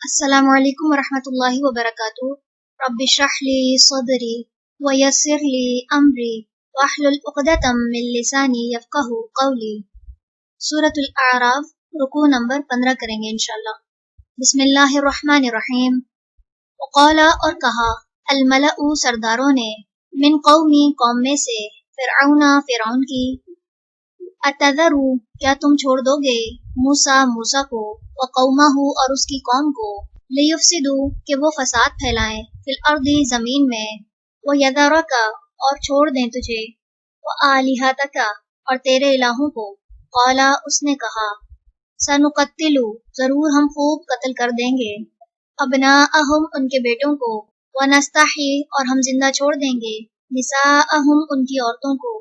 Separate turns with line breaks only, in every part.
السلام علیکم ورحمۃ اللہ وبرکاتہ۔ رب اشرح لی صدری ویسر لی امری واحلل عقدۃ من لسانی یفقہوا قولی۔ سورۃ الاعراف، رکوع نمبر 15 کریں گے انشاءاللہ۔ بسم اللہ الرحمن الرحیم۔ وقال، اور کہا، الملأ سرداروں نے، من قومی قوم میں سے، فرعون کی، اتذرو کیا تم چھوڑ دو گے، موسیٰ کو، وقومہ اور اس کی قوم کو، لیفسدو کہ وہ فساد پھیلائیں، فی الارض زمین میں، ویذرک اور چھوڑ دیں تجھے، وآلہتک اور تیرے الہوں کو۔ قال اس نے کہا، سنقتل ضرور ہم خوب قتل کر دیں گے، ابناءہم ان کے بیٹوں کو، ونستحیی اور ہم زندہ چھوڑ دیں گے، نساءہم ان کی عورتوں کو،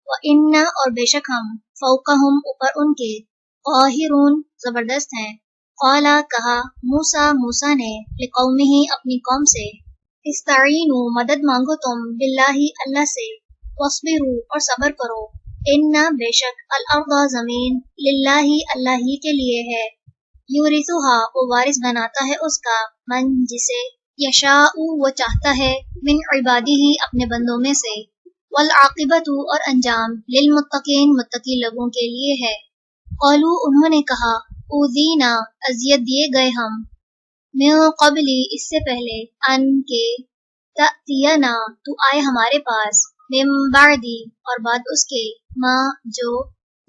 وَإِنَّ اور بے شک ہم، فوقہم اوپر ان کے، قاہرون زبردست ہیں۔ قال کہا موسیٰ نے، لقومہ اپنی قوم سے، استعینوا مدد مانگو تم، باللہ اللہ سے، واصبروا اور صبر کرو، ان بے شک الارض زمین، للہ اللہ ہی کے لیے ہے، یورثھا وہ وارث بناتا ہے اس کا، من جسے، یشاء وہ چاہتا ہے، من عبادہ اپنے بندوں میں سے، والعاقبۃ اور انجام، للمتقین متقی لوگوں کے لیے ہے۔ قالوا انہوں نے کہا، اوذینا اذیت دیے گئے ہم، من قبل اس سے پہلے، ان کے، تأتینا تو آئے ہمارے پاس، من بعد اور بعد اس کے، ما جو،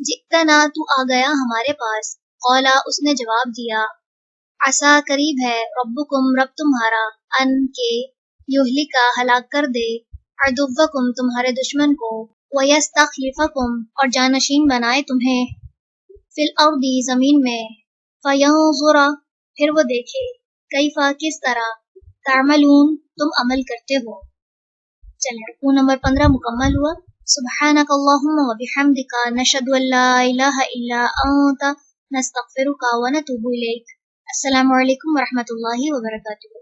جئتنا تو آ گیا ہمارے پاس۔ قال اس نے جواب دیا، عسیٰ قریب ہے، ربکم رب تمہارا، ان کے، یہلکا ہلاک کر دے، عدوکم تمہارے دشمن کو، ویستخلفکم اور جانشین بنائے تمہیں، فی الارض زمین میں، فینظر پھر وہ دیکھے، کیفا کس طرح، تعملون تم عمل کرتے ہو۔ چلیں رکوع نمبر 15 مکمل ہوا۔ سبحانک اللہم وبحمدک، نشہد ان لا الہ الا انت، نستغفرک ونتوب الیک۔ السلام علیکم ورحمۃ اللہ وبرکاتہ۔